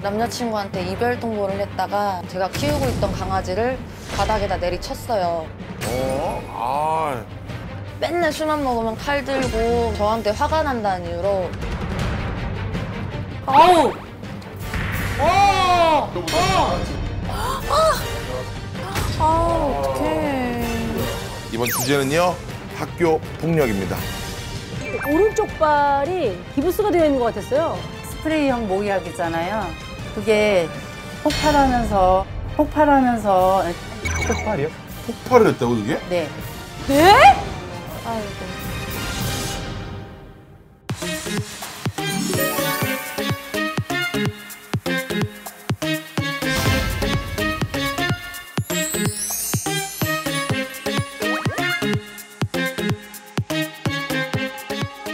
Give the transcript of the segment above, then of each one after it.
남자친구한테 이별 통보를 했다가 제가 키우고 있던 강아지를 바닥에다 내리쳤어요. 맨날 술만 먹으면 칼 들고 저한테 화가 난다는 이유로. 아우! 어떡해. 이번 주제는요, 학교 폭력입니다. 오른쪽 발이 기부스가 되어 있는 것 같았어요. 스프레이형 모기약이잖아요. 그게 폭발하면서 폭발이요? 폭발을 했다고, 그게? 네. 네? 아이고.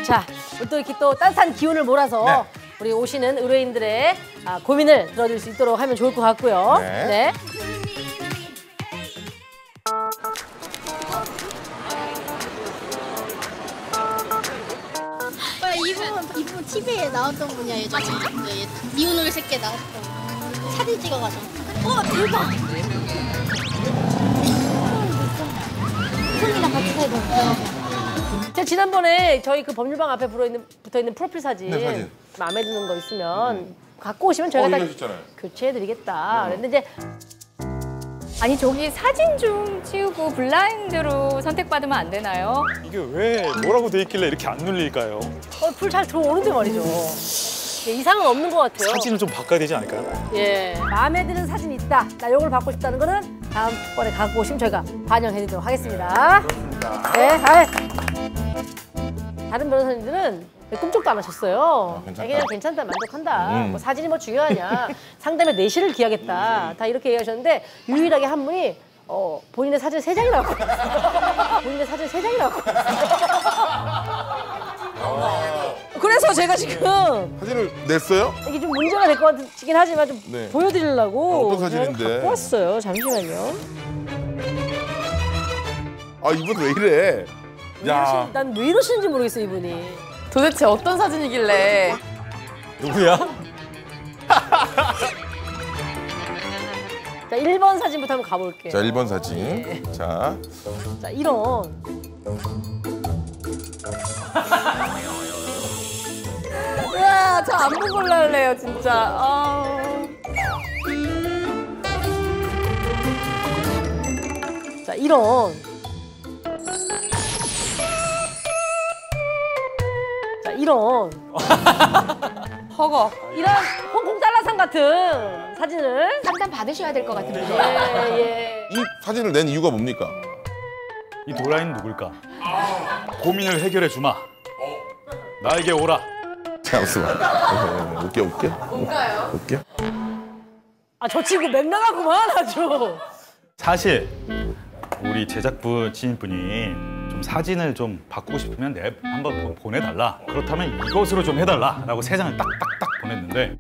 자, 우리 또 이렇게 또 따뜻한 기운을 몰아서 네. 우리 오시는 의뢰인들의 고민을 들어줄 수 있도록 하면 좋을 것 같고요. 네. 이분 TV에 나왔던 분이야 예전에. 네, 미운놈의 새끼에 나왔던 사진 찍어가지고. 대박. 손이랑 같이 사야 돼. 제가 지난번에 저희 그 법률방 앞에 붙어있는 프로필 사진, 네, 사진. 마음에 드는 거 있으면 갖고 오시면 저희가 다 얘기하셨잖아요. 교체해드리겠다. 그랬는데 이제 아니 저기 사진 좀 치우고 블라인드로 선택받으면 안 되나요? 이게 왜 뭐라고 돼 있길래 이렇게 안 눌릴까요? 불 잘 들어오는데 말이죠. 예, 이상은 없는 것 같아요. 사진을 좀 바꿔야 되지 않을까요? 예, 마음에 드는 사진 있다. 나 이걸 받고 싶다는 거는 다음번에 갖고 오시면 저희가 반영해드리도록 하겠습니다. 네, 다른 변호사님들은 꿈쩍도 안 하셨어요. 자기는 괜찮다, 만족한다. 뭐 사진이 뭐 중요하냐. 상담에 내실을 기하겠다. 다 이렇게 얘기하셨는데 유일하게 한 분이 본인의 사진 3장이 나왔고 본인의 사진 3장이 나왔고 그래서 제가 지금 사진을 냈어요? 이게 좀 문제가 될 것 같긴 하지만 좀 네. 보여드리려고 어떤 사진인데? 갖고 왔어요. 잠시만요. 이분 왜 이래? 야, 난 왜 이러시는지 모르겠어 이분이. 도대체 어떤 사진이길래. 누구야? 자, 1번 사진부터 한번 가볼게요. 자, 1번 사진. 자, 이런. 으아, 저 안 보고 올랄래요, 진짜. 자, 이런. 자, 이런. 허거. 이런 홍콩 달라상 같은 사진을 상담 받으셔야 될 것 같은데. 예. 이 사진을 낸 이유가 뭡니까? 이 도라이는 누굴까? 고민을 해결해 주마. 나에게 오라. 잠시만. 웃겨. 뭔가요? 웃겨? 저 친구 맹랑하구만 아주. 사실 우리 제작부 지인분이 좀 사진을 좀 바꾸고 싶으면 한번 보내달라. 그렇다면 이것으로 좀 해달라라고 3장을 딱딱딱 보냈는데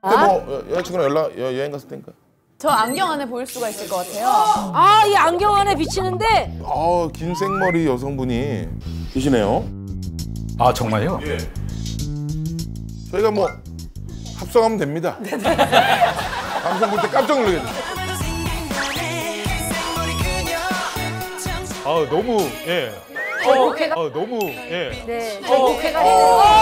근데 뭐 여자친구랑 여행 갔을 때니까. 저 안경 안에 보일 수가 있을 것 같아요. 이 안경 안에 비치는데 긴 생머리 여성분이 계시네요. 아 정말요? 예. 저희가 뭐 합성하면 됩니다. 방송 볼 때 깜짝 놀라겠네. 너무 너무 네, 저희 목회가 해드리고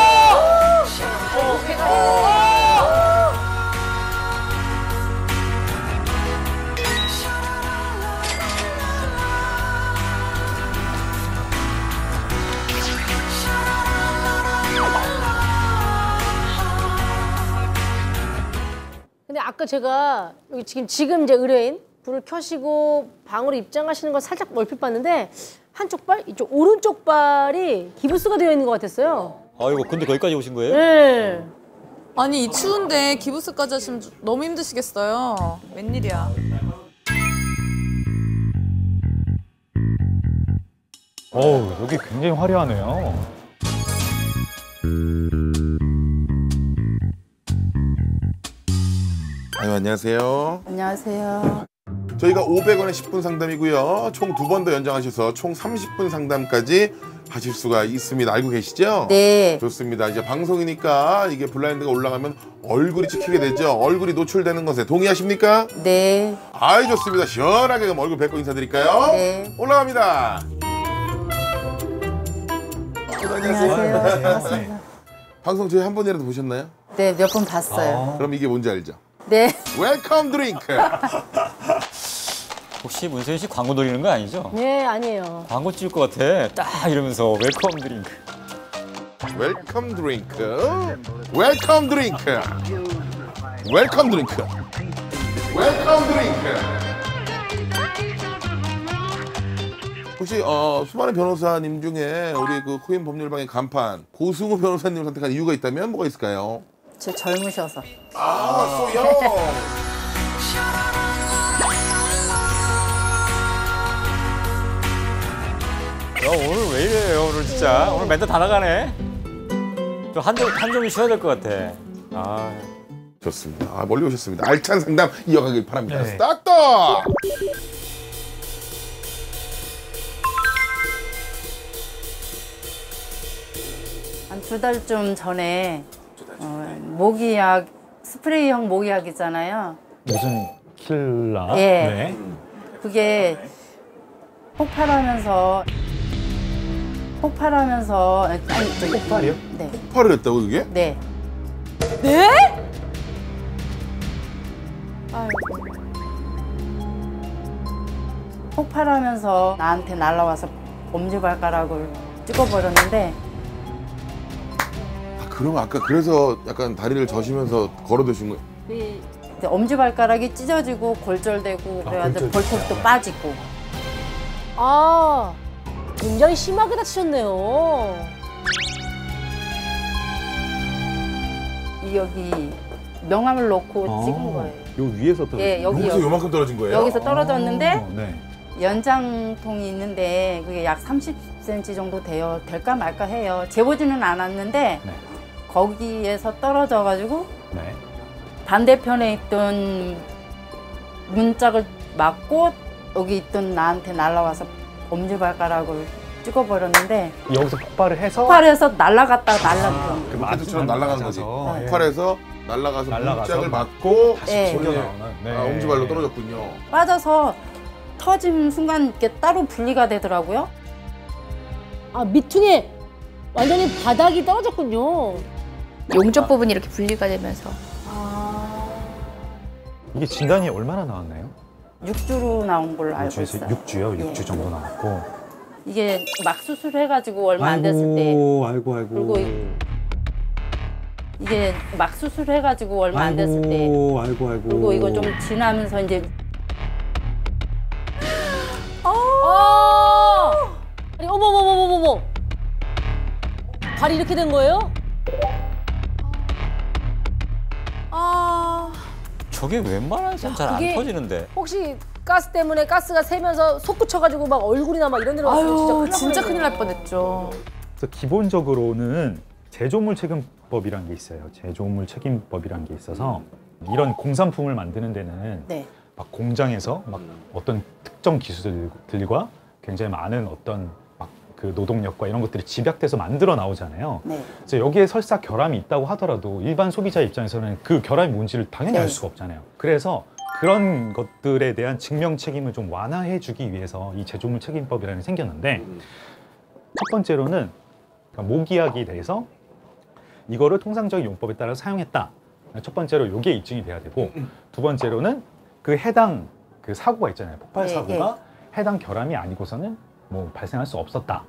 근데 아까 제가 여기 지금 이제 의뢰인 불을 켜시고 방으로 입장하시는 걸 살짝 얼핏 봤는데 한쪽 발, 이쪽 오른쪽 발이 기부스가 되어 있는 것 같았어요. 아이고, 근데 거기까지 오신 거예요? 네. 아니, 이 추운데 기부스까지 하시면 너무 힘드시겠어요. 웬일이야. 여기 굉장히 화려하네요. 안녕하세요. 안녕하세요. 저희가 500원에 10분 상담이고요. 총 2번 더 연장하셔서 총 30분 상담까지 하실 수가 있습니다. 알고 계시죠? 네. 좋습니다. 이제 방송이니까 이게 블라인드가 올라가면 얼굴이 찍히게 되죠. 얼굴이 노출되는 것에 동의하십니까? 네. 아이 좋습니다. 시원하게 그럼 얼굴 뵙고 인사드릴까요? 네. 올라갑니다. 안녕하세요. 반갑습니다. 방송 저희 한 번이라도 보셨나요? 네, 몇 번 봤어요. 그럼 이게 뭔지 알죠? 네. 웰컴 드링크. 혹시 문세윤 씨 광고 노리는 거 아니죠? 네, 아니에요. 광고 찍을 것 같아. 딱 이러면서 웰컴 드링크. 웰컴 드링크. 웰컴 드링크. 웰컴 드링크. 웰컴 드링크. 혹시 수많은 변호사님 중에 우리 그 코인 법률방의 간판 고승우 변호사님을 선택한 이유가 있다면 뭐가 있을까요? 저 젊으셔서. 아, 소영. 오늘 왜 이래요, 오늘 진짜. 오늘 멘트 다 나가네. 좀 한좀 쉬어야 될 것 같아. 아. 좋습니다. 아, 멀리 오셨습니다. 알찬 상담 이어가길 바랍니다. 네. 스타트! 한 2달쯤 전에 모기약, 스프레이형 모기약 있잖아요. 무슨 킬라? 예. 네. 그게 폭발하면서 아니 폭발이요? 네. 폭발을 했다고 그게? 네. 폭발하면서 나한테 날라와서 엄지발가락을 찍어버렸는데 아, 그럼 아까 그래서 약간 다리를 저시면서 걸어두신 거예요? 이제 엄지발가락이 찢어지고 골절되고 그래가지고 볼톱도 빠지고 아, 굉장히 심하게 다치셨네요. 여기 명암을 놓고 찍은 거예요. 요 위에서 또. 예, 여기서 요만큼 떨어진 거예요? 여기서 떨어졌는데 네. 연장통이 있는데 그게 약 30cm 정도 될까 말까 해요. 재보지는 않았는데 네. 거기에서 떨어져가지고 네. 반대편에 있던 문짝을 맞고 여기 있던 나한테 날라와서 엄지발가락을 찍어버렸는데 여기서 폭발을 해서 폭발해서 날아갔다가 날라간 그 마트처럼 날아간 거지. 맞아서. 폭발해서 날아가서 날아가서 문짝을 맞고 네. 튕겨 나오는. 네. 아, 엄지발로 떨어졌군요. 빠져서 터진 순간 이렇게 따로 분리가 되더라고요. 아, 밑둥에 완전히 바닥이 떨어졌군요. 용접 부분이 이렇게 분리가 되면서. 이게 진단이 얼마나 나왔나요? 6주로 나온 걸로 알고 있어요. 6주요? 6주 예. 정도 나왔고. 이게 막 수술해가지고 얼마 안 됐을 때 아이고. 그리고 이게 막 수술해가지고 얼마 안 됐을 때 아이고. 그리고 이거 좀 지나면서 이제 아니, 어머머머머머머. 발이 이렇게 된 거예요? 저게 웬만한 사람 잘 안 그게- 터지는데. 혹시 가스 때문에 가스가 새면서 솟구쳐가지고 막 얼굴이나 막 이런 데로 갔으면 진짜 큰일 날 뻔했네. 뻔했죠. 그래서 기본적으로는 제조물 책임법이라는 게 있어요. 제조물 책임법이라는 게 있어서 이런 공산품을 만드는 데는 네. 막 공장에서 막 어떤 특정 기술들과 굉장히 많은 어떤 막 그 노동력과 이런 것들이 집약돼서 만들어 나오잖아요. 네. 그래서 여기에 설사 결함이 있다고 하더라도 일반 소비자 입장에서는 그 결함이 뭔지를 당연히 네. 알 수가 없잖아요. 그래서 그런 것들에 대한 증명 책임을 좀 완화해 주기 위해서 이 제조물 책임법이라는 게 생겼는데 첫 번째로는 그러니까 모기약에 대해서 이거를 통상적인 용법에 따라 사용했다. 첫 번째로 이게 입증이 돼야 되고 두 번째로는 그 해당 그 사고가 있잖아요. 폭발 네, 사고가 해당 결함이 아니고서는 뭐 발생할 수 없었다.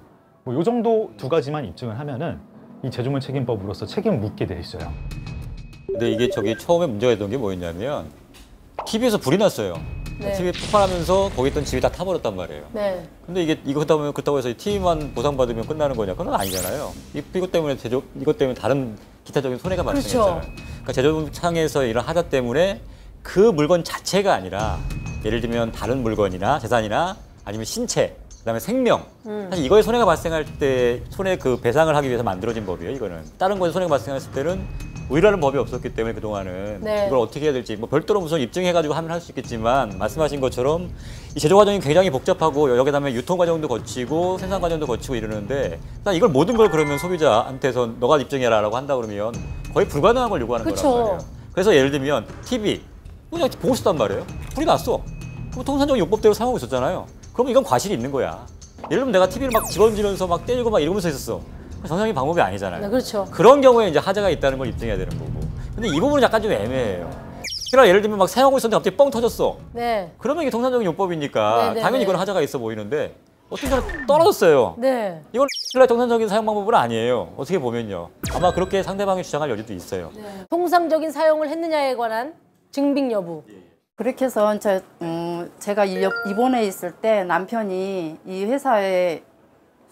뭐 요 정도 두 가지만 입증을 하면은 이 제조물 책임법으로서 책임을 묻게 돼 있어요. 근데 이게 저기 처음에 문제가 있던 게 뭐였냐면 TV에서 불이 났어요. 네. TV 폭발하면서 거기 있던 집이 다 타버렸단 말이에요. 네. 근데 이거 그렇다고 해서 TV만 보상받으면 끝나는 거냐? 그건 아니잖아요. 이것 때문에 이것 때문에 다른 기타적인 손해가 발생했잖아요. 그렇죠. 그러니까 제조업창에서 이런 하자 때문에 그 물건 자체가 아니라 예를 들면 다른 물건이나 재산이나 아니면 신체, 그다음에 생명. 사실 이거에 손해가 발생할 때 손해 그 배상을 하기 위해서 만들어진 법이에요. 이거는 다른 거에 손해가 발생했을 때는 우리라는 법이 없었기 때문에 그동안은 네. 이걸 어떻게 해야 될지 뭐 별도로 무슨 입증해가지고 하면 할 수 있겠지만 말씀하신 것처럼 이 제조 과정이 굉장히 복잡하고 여기다 면 유통 과정도 거치고 생산 과정도 거치고 이러는데 난 이걸 모든 걸 그러면 소비자한테서 너가 입증해라라고 한다 그러면 거의 불가능한 걸 요구하는 그쵸. 거란 말이에요. 그래서 예를 들면 TV 그냥 보고 싶단 말이에요. 불이 났어. 그럼 통상적인 용법대로 사용하고 있었잖아요. 그러면 이건 과실이 있는 거야. 예를 들면 내가 TV를 막 집어던지면서 막 때리고 막 이러면서 있었어. 정상적인 방법이 아니잖아요. 네, 그렇죠. 그런 경우에 이제 하자가 있다는 걸 입증해야 되는 거고. 근데 이 부분은 약간 좀 애매해요. 그러니까 예를 들면 막 사용하고 있었는데 갑자기 뻥 터졌어. 네. 그러면 이게 통상적인 용법이니까 네, 네, 당연히 네. 이건 하자가 있어 보이는데 어떤 사람 떨어졌어요. 네. 이건 통상적인 사용 방법은 아니에요. 어떻게 보면요. 아마 그렇게 상대방이 주장할 여지도 있어요. 통상적인 사용을 했느냐에 관한 증빙 여부. 그렇게 해서 제가 입원해 있을 때 남편이 이 회사에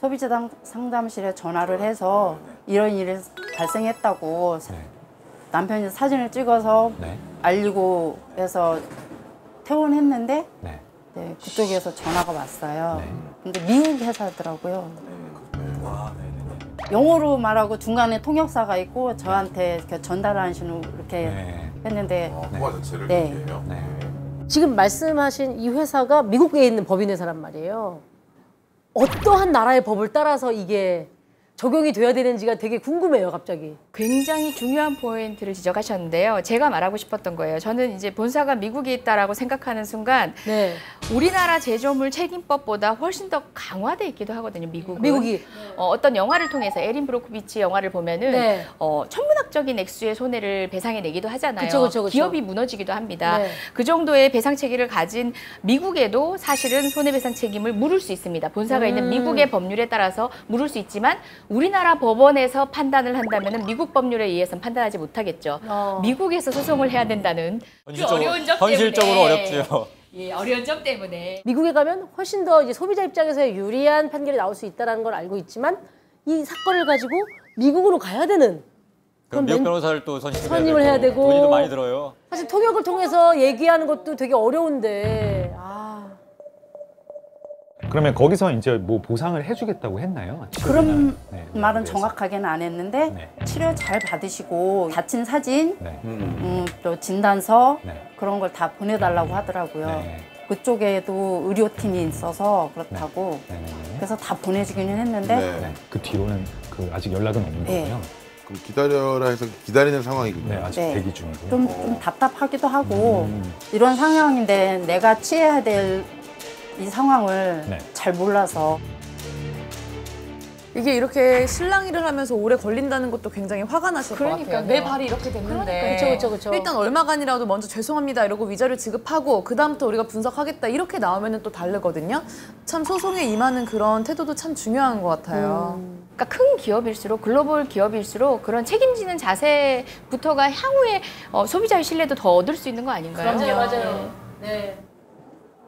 소비자 상담실에 전화를 해서 이런 일이 발생했다고 남편이 사진을 찍어서 네. 알리고 해서 퇴원했는데 네. 네, 그쪽에서 전화가 왔어요. 네. 근데 미국 회사더라고요. 영어로 말하고 중간에 통역사가 있고 저한테 이렇게 전달하는 식으로 이렇게 네. 했는데 통화 자체를 네. 그렇게 해요. 네. 지금 말씀하신 이 회사가 미국에 있는 법인회사란 말이에요. 어떠한 나라의 법을 따라서 이게 적용이 돼야 되는지가 되게 궁금해요, 갑자기. 굉장히 중요한 포인트를 지적하셨는데요. 제가 말하고 싶었던 거예요. 저는 이제 본사가 미국에 있다라고 생각하는 순간 네. 우리나라 제조물 책임법보다 훨씬 더 강화돼 있기도 하거든요. 미국은. 미국이. 어떤 영화를 통해서 에린 브로코비치 영화를 보면은 네. 천문학적인 액수의 손해를 배상해 내기도 하잖아요. 그쵸. 기업이 무너지기도 합니다. 네. 그 정도의 배상 체계를 가진 미국에도 사실은 손해배상 책임을 물을 수 있습니다. 본사가 있는 미국의 법률에 따라서 물을 수 있지만 우리나라 법원에서 판단을 한다면 미국 법률에 의해서는 판단하지 못하겠죠. 미국에서 소송을 해야 된다는 그 어려운 점 때문에. 현실적으로 어렵죠. 예, 어려운 점 때문에. 미국에 가면 훨씬 더 이제 소비자 입장에서 유리한 판결이 나올 수 있다는 걸 알고 있지만 이 사건을 가지고 미국으로 가야 되는 그럼 그럼 미국 맨- 변호사를 또 선임을 해야 되고. 돈이 더 많이 들어요. 사실 통역을 통해서 얘기하는 것도 되게 어려운데 그러면 거기서 이제 뭐 보상을 해주겠다고 했나요? 그런 네. 말은 그래서. 정확하게는 안 했는데 네. 치료 잘 받으시고 다친 사진 네. 또 진단서 네. 그런 걸 다 보내달라고 하더라고요. 네. 그쪽에도 의료팀이 있어서 그렇다고 네. 네. 그래서 다 보내주기는 했는데 네. 네. 그 뒤로는 그 아직 연락은 없는 네. 거고요. 그럼 기다려라 해서 기다리는 상황이군요. 네, 아직 네. 대기 중이고요. 좀 답답하기도 하고 이런 상황인데 내가 취해야 될 이 상황을 네. 잘 몰라서 이게 이렇게 실랑 일을 하면서 오래 걸린다는 것도 굉장히 화가 나실 것 같아요. 그러니까요. 내 발이 이렇게 됐는데 그쵸. 일단 얼마간이라도 먼저 죄송합니다 이러고 위자료 지급하고 그다음부터 우리가 분석하겠다 이렇게 나오면 또 다르거든요. 참 소송에 임하는 그런 태도도 참 중요한 것 같아요. 그러니까 큰 기업일수록 글로벌 기업일수록 그런 책임지는 자세부터가 향후에 소비자의 신뢰도 더 얻을 수 있는 거 아닌가요? 맞아요. 네.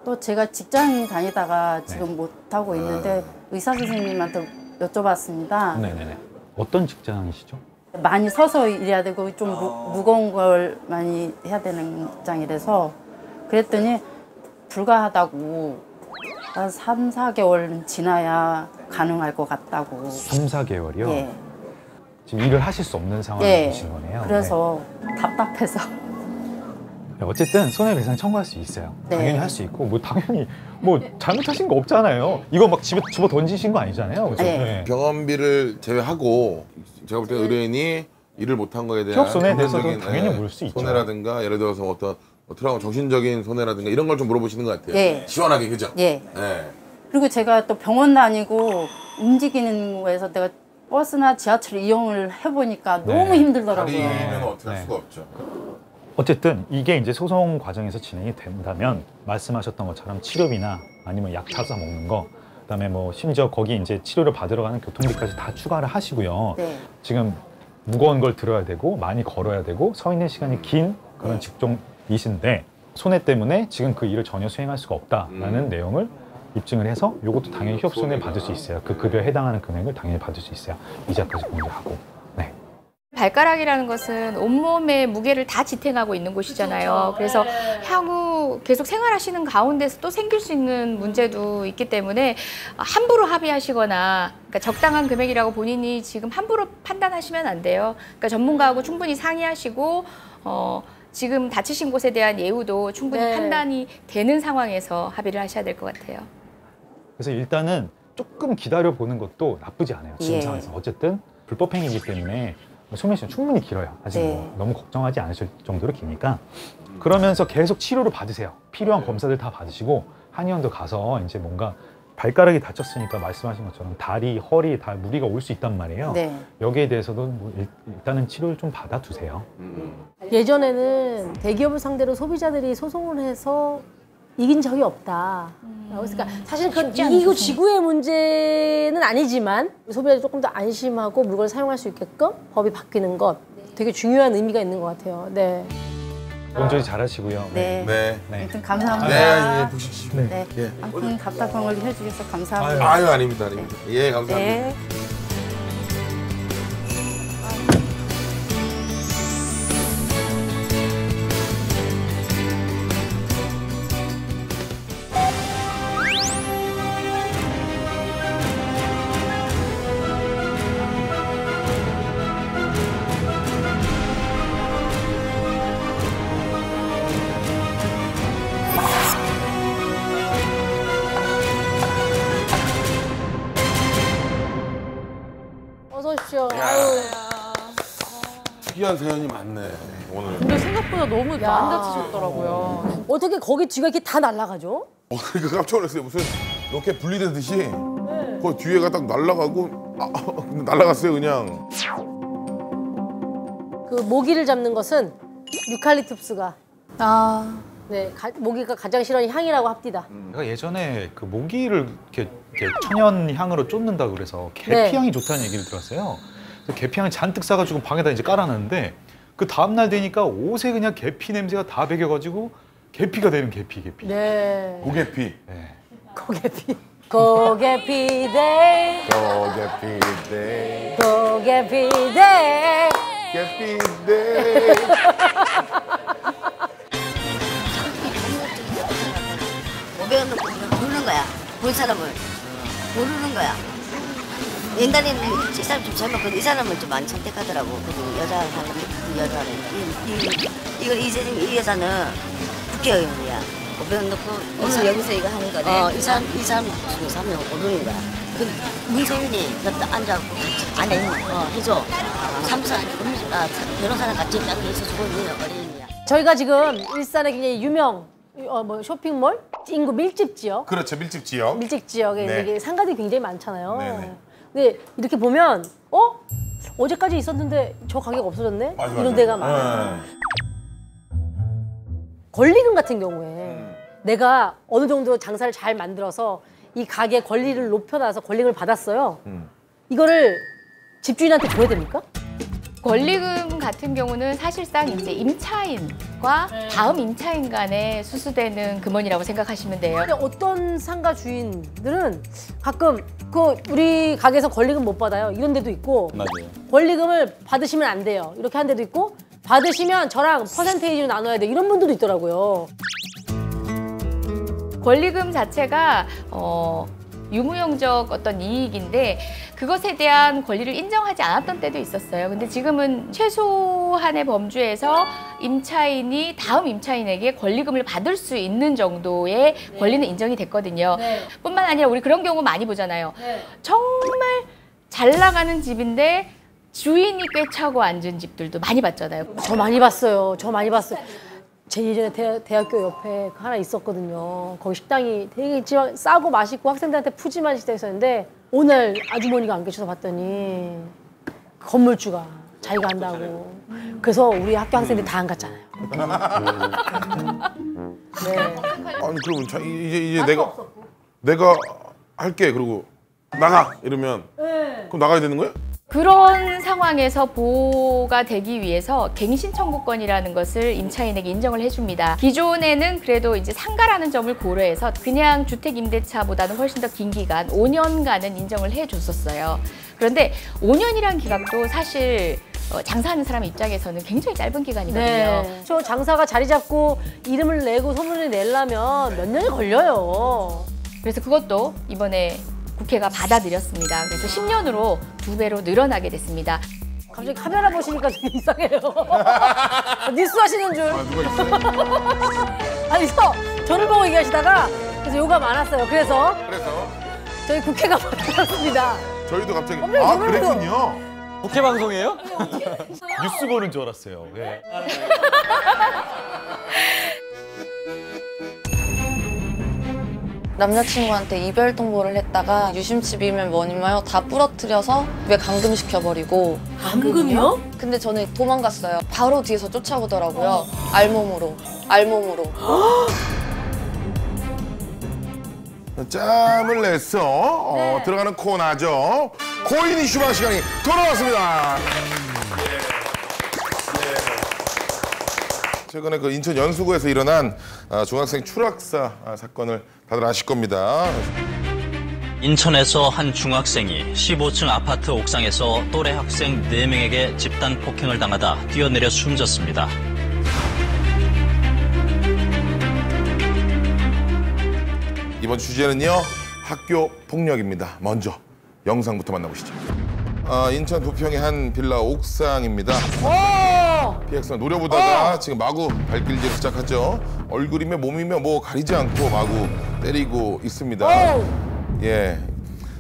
또 제가 직장 다니다가 지금 못 하고 있는데 의사 선생님한테 여쭤봤습니다. 네네네. 어떤 직장이시죠? 많이 서서 일해야 되고 좀 무거운 걸 많이 해야 되는 직장이라서 그랬더니 불가하다고 한 3, 4개월 지나야 가능할 것 같다고. 3, 4개월이요? 예. 지금 일을 하실 수 없는 예. 상황이신 거네요. 그래서 답답해서. 네. 어쨌든 손해배상 청구할 수 있어요. 네. 당연히 할 수 있고 뭐 당연히 뭐 잘못하신 거 없잖아요. 이거 막 집에 집어 던지신 거 아니잖아요. 그죠? 네. 병원비를 제외하고 제가 볼 때 의뢰인이 일을 못한 거에 대한 기업 손해에 대해서도 금전적인, 당연히 물을 수 있죠. 손해라든가 예를 들어서 어떤 트라우마 정신적인 손해라든가 이런 걸 좀 물어보시는 것 같아요. 예. 시원하게 그죠? 예. 네. 그리고 제가 또 병원 다니고 움직이는 거에서 내가 버스나 지하철 이용을 해보니까 네. 너무 힘들더라고요. 다리면 어떻게 할 네. 수가 없죠. 어쨌든 이게 이제 소송 과정에서 진행이 된다면 말씀하셨던 것처럼 치료비나 아니면 약 사서 먹는 거 그다음에 뭐 심지어 거기 이제 치료를 받으러 가는 교통비까지 다 추가를 하시고요. 네. 지금 무거운 걸 들어야 되고 많이 걸어야 되고 서 있는 시간이 긴 그런 직종이신데 손해 때문에 지금 그 일을 전혀 수행할 수가 없다라는 내용을 입증을 해서 이것도 당연히 휴업 손해 받을 수 있어요. 그 급여에 해당하는 금액을 당연히 받을 수 있어요. 이자까지 공개하고. 네. 발가락이라는 것은 온몸의 무게를 다 지탱하고 있는 곳이잖아요. 그래서 향후 계속 생활하시는 가운데서 또 생길 수 있는 문제도 있기 때문에 함부로 합의하시거나 그러니까 적당한 금액이라고 본인이 지금 함부로 판단하시면 안 돼요. 그러니까 전문가하고 충분히 상의하시고 지금 다치신 곳에 대한 예우도 충분히 판단이 되는 상황에서 합의를 하셔야 될 것 같아요. 그래서 일단은 조금 기다려보는 것도 나쁘지 않아요. 지금 예. 상황에서. 어쨌든 불법행위이기 때문에 수명 시간 충분히 길어요. 아직 네. 뭐 너무 걱정하지 않으실 정도로 기니까. 그러면서 계속 치료를 받으세요. 필요한 검사들 다 받으시고 한의원도 가서 이제 뭔가 발가락이 다쳤으니까 말씀하신 것처럼 다리, 허리 다 무리가 올 수 있단 말이에요. 네. 여기에 대해서도 뭐 일단은 치료를 좀 받아두세요. 예전에는 대기업을 상대로 소비자들이 소송을 해서 이긴 적이 없다. 그러니까 사실 그건 이기고 지구의 문제는 아니지만 소비자들이 조금 더 안심하고 물건을 사용할 수 있게끔 법이 바뀌는 것 되게 중요한 의미가 있는 것 같아요. 네. 온전히 잘하시고요. 네. 네. 아무튼 감사합니다. 네, 예, 보십시오. 네. 예. 아무튼 답답한 걸 해주셔서 감사합니다. 아유, 아닙니다, 아닙니다. 예, 감사합니다. 네. 어서 오십시오. 아유. 특이한 사연이 많네, 오늘. 근데 생각보다 너무 많이 다치셨더라고요. 어떻게 거기 뒤가 이렇게 다 날아가죠? 그러니까 깜짝 놀랐어요. 무슨 로켓 분리되듯이 그 뒤에가 딱 날아가고 날아갔어요, 그냥. 그 모기를 잡는 것은 유칼립투스가 모기가 가장 싫어하는 향이라고 합디다. 제가 예전에 그 모기를 이렇게 천연 향으로 쫓는다 그래서 계피 향이 좋다는 얘기를 들었어요. 그래서 계피 향을 잔뜩 싸가지고 방에다 이제 깔아놨는데 그 다음 날 되니까 옷에 그냥 계피 냄새가 다 배겨가지고 계피가 되는 계피. 네. 고계피. 네. 고개피. 고개피데이. 고계피데. 고개피데이. 계피데. 오백원 넣고 모르는 거야. 본 사람을 모르는 거야. 옛날에는 이 사람 좀 젊었거든. 이 사람을 좀 많이 선택하더라고. 그 여자를 이걸 이 여자는 국회의원이야. 500원 넣고 오늘 여기서 이거 하는 거네. 이 사람 중에서 한 명 모르는 거야. 그 문세윤이 옆에 앉아갖고 같이 해줘. 변호사랑 같이 딱 있어주고 있는 어린이야. 저희가 지금 일산에 굉장히 유명 쇼핑몰 인구 밀집 지역. 그렇죠, 밀집 지역. 밀집 지역에 네. 이게 상가들이 굉장히 많잖아요. 네네. 근데 이렇게 보면 어제까지 있었는데 저 가게가 없어졌네? 맞아, 이런 맞아. 데가 많아요. 권리금 같은 경우에 내가 어느 정도 장사를 잘 만들어서 이 가게 권리를 높여놔서 권리금을 받았어요. 이거를 집주인한테 줘야 됩니까? 권리금 같은 경우는 사실상 이제 임차인과 다음 임차인 간에 수수되는 금원이라고 생각하시면 돼요. 근데 어떤 상가 주인들은 가끔 우리 가게에서 권리금 못 받아요. 이런 데도 있고 맞아요. 권리금을 받으시면 안 돼요. 이렇게 한 데도 있고 받으시면 저랑 퍼센테이지로 나눠야 돼. 이런 분들도 있더라고요. 권리금 자체가 유무용적 어떤 이익인데 그것에 대한 권리를 인정하지 않았던 때도 있었어요. 근데 지금은 최소한의 범주에서 임차인이 다음 임차인에게 권리금을 받을 수 있는 정도의 권리는 인정이 됐거든요. 뿐만 아니라 우리 그런 경우 많이 보잖아요. 정말 잘 나가는 집인데 주인이 꿰차고 앉은 집들도 많이 봤잖아요. 저 많이 봤어요. 제 예전에 대학교 옆에 하나 있었거든요. 거기 식당이 되게 싸고 맛있고 학생들한테 푸짐한 식당이 있었는데 오늘 아주머니가 안 계셔서 봤더니 건물주가 자기가 한다고. 그래서 우리 학교 학생들이 다 안 갔잖아요. 네. 아니 그러면 이제 내가 할게 그러고 나가 이러면 그럼 나가야 되는 거야? 그런 상황에서 보호가 되기 위해서 갱신 청구권이라는 것을 임차인에게 인정을 해줍니다. 기존에는 그래도 이제 상가라는 점을 고려해서 그냥 주택 임대차보다는 훨씬 더 긴 기간, 5년간은 인정을 해줬었어요. 그런데 5년이란 기각도 사실 장사하는 사람 입장에서는 굉장히 짧은 기간이거든요. 네. 저 장사가 자리 잡고 이름을 내고 소문을 내려면 몇 년이 걸려요. 그래서 그것도 이번에 국회가 받아들였습니다. 그래서 10년으로 2배로 늘어나게 됐습니다. 갑자기 카메라 보시니까 되게 이상해요. 뉴스 하시는 줄. 누가 있어요? 아니, 저를 보고 얘기하시다가 그래서 요가 많았어요. 그래서 저희 국회가 받아들였습니다. 저희도 갑자기 저를 그랬군요. 국회 방송이에요? 뉴스 보는 줄 알았어요. 예. 남자친구한테 이별 통보를 했다가 유심칩이면 뭐니마요 다 부러뜨려서 왜 감금시켜버리고. 감금이요? 근데 저는 도망갔어요. 바로 뒤에서 쫓아오더라고요. 알몸으로. 짬을 냈어. 들어가는 코너죠. 코인 이슈방 시간이 돌아왔습니다. 최근에 그 인천 연수구에서 일어난 중학생 추락사 사건을 다들 아실 겁니다. 인천에서 한 중학생이 15층 아파트 옥상에서 또래 학생 4명에게 집단 폭행을 당하다 뛰어내려 숨졌습니다. 이번 주제는요, 학교 폭력입니다. 먼저 영상부터 만나보시죠. 인천 부평의 한 빌라 옥상입니다. 피해 학생 노려보다가 지금 마구 발길질을 시작하죠. 얼굴이며 몸이며 뭐 가리지 않고 마구 때리고 있습니다. 예.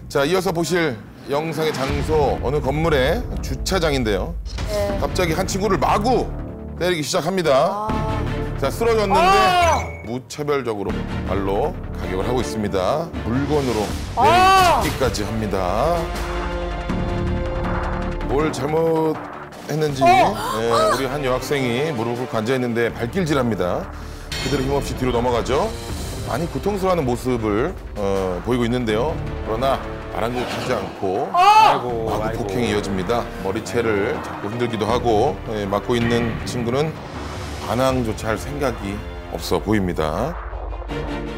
자, 이어서 보실 영상의 장소 어느 건물의 주차장인데요. 갑자기 한 친구를 마구 때리기 시작합니다. 자, 쓰러졌는데 무차별적으로 발로 가격을 하고 있습니다. 물건으로 찾기까지 합니다. 뭘 잘못했는지 우리 한 여학생이 무릎을 꿇고 앉아있는데 발길질합니다. 그대로 힘없이 뒤로 넘어가죠. 많이 고통스러워하는 모습을 보이고 있는데요. 그러나 아랑곳하지 않고 마구 폭행이 이어집니다. 머리채를 자꾸 흔들기도 하고 맞고 있는 친구는 반항조차 할 생각이 없어 보입니다.